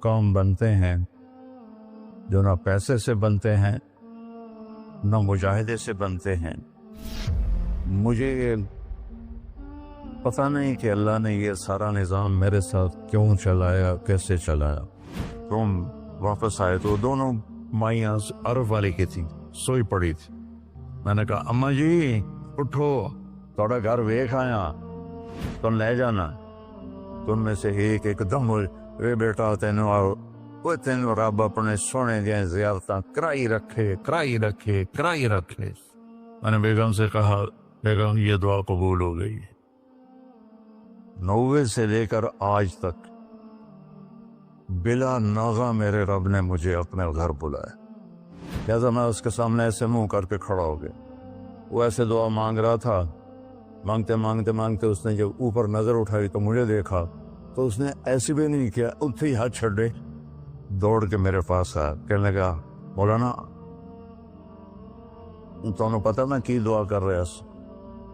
काम बनते हैं जो ना पैसे से बनते हैं ना मुजाहिदे से बनते हैं। मुझे पता नहीं कि अल्लाह ने ये सारा निज़ाम मेरे साथ क्यों चलाया, कैसे चलाया। तुम वापस आए तो दोनों माइयाँ अरब वाली की थी, सोई पड़ी थी। मैंने कहा अम्मा जी उठो, थोड़ा घर वेख आया, तुम ले जाना। तुम में से एक एकदम वे बेटा तेन वो तेन रब अपने सोने दिया ज़ियारतां कराई रखे। मैंने बेगम से कहा बेगम ये दुआ कबूल हो गई। 90 से लेकर आज तक बिला नागा मेरे रब ने मुझे अपने घर बुलाया। लिहाजा मैं उसके सामने ऐसे मुंह करके खड़ा हो गया। वो ऐसे दुआ मांग रहा था, मांगते उसने जब ऊपर नजर उठाई तो मुझे देखा, तो उसने ऐसे भी नहीं किया, उठे ही हाथ छड़े दौड़ के मेरे पास आया। कहने लगा मौलाना तुम्हें पता मैं की दुआ कर रहा।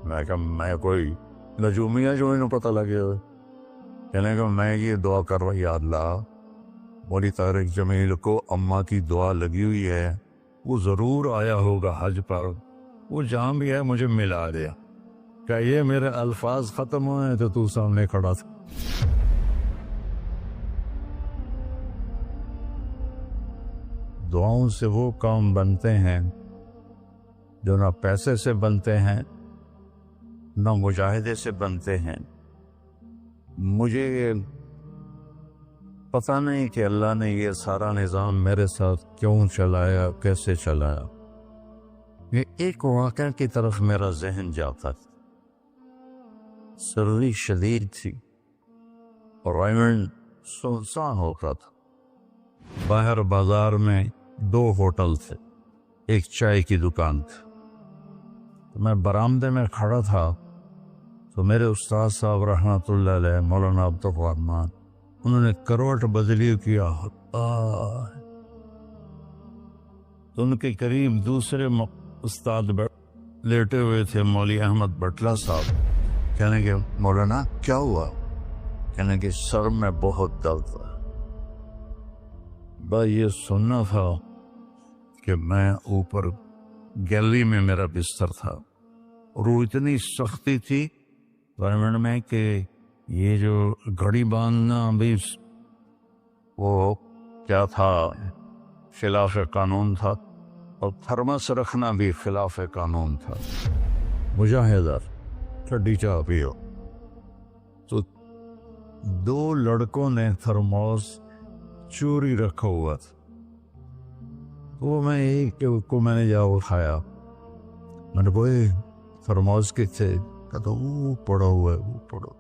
मैं कहा मैं कोई नजूमिया जो इन्हें पता लगे हुए। कहने लगा मैं ये दुआ कर रहा, या अल्लाह मौली तारिक जमील को अम्मा की दुआ लगी हुई है, वो जरूर आया होगा हज पर, वो जहां भी है मुझे मिला दिया। क्या ये मेरे अल्फाज खत्म हुए तो तू सामने खड़ा था। दुआओं से वो काम बनते हैं जो ना पैसे से बनते हैं ना मुजाहिदे से बनते हैं। मुझे पता नहीं कि अल्लाह ने ये सारा निज़ाम मेरे साथ क्यों चलाया, कैसे चलाया। ये एक वाक़या की तरफ मेरा जहन जाता था। सर्दी शदीद थी और आइलैंड सुनसान होता था। बाहर बाजार में 2 होटल थे, एक चाय की दुकान थी। तो मैं बरामदे में खड़ा था तो मेरे उस्ताद साहब रहमतुल्लाह अलैह मौलाना अब्दुल रहमान, उन्होंने करवट बदली किया। तो उनके करीब दूसरे उस्ताद लेटे हुए थे, मौली अहमद बटला साहब। कहने के मौलाना क्या हुआ? कहने के सर में बहुत दर्द था। बस ये सुनना था कि मैं ऊपर गैलरी में मेरा बिस्तर था और वो इतनी सख्ती थी गवर्नमेंट में कि ये जो घड़ी बांधना भी वो क्या था, खिलाफ कानून था, और थर्मस रखना भी खिलाफ कानून था। मुजाहिदा ठंडी चाह पियो। तो 2 लड़कों ने थर्मोस चोरी रखा हुआ था। वो मैं एक को मैंने जा उठाया, मैंने बोले थर्मोस किथे? कहता वो पड़ा हुआ है, वो पड़ा।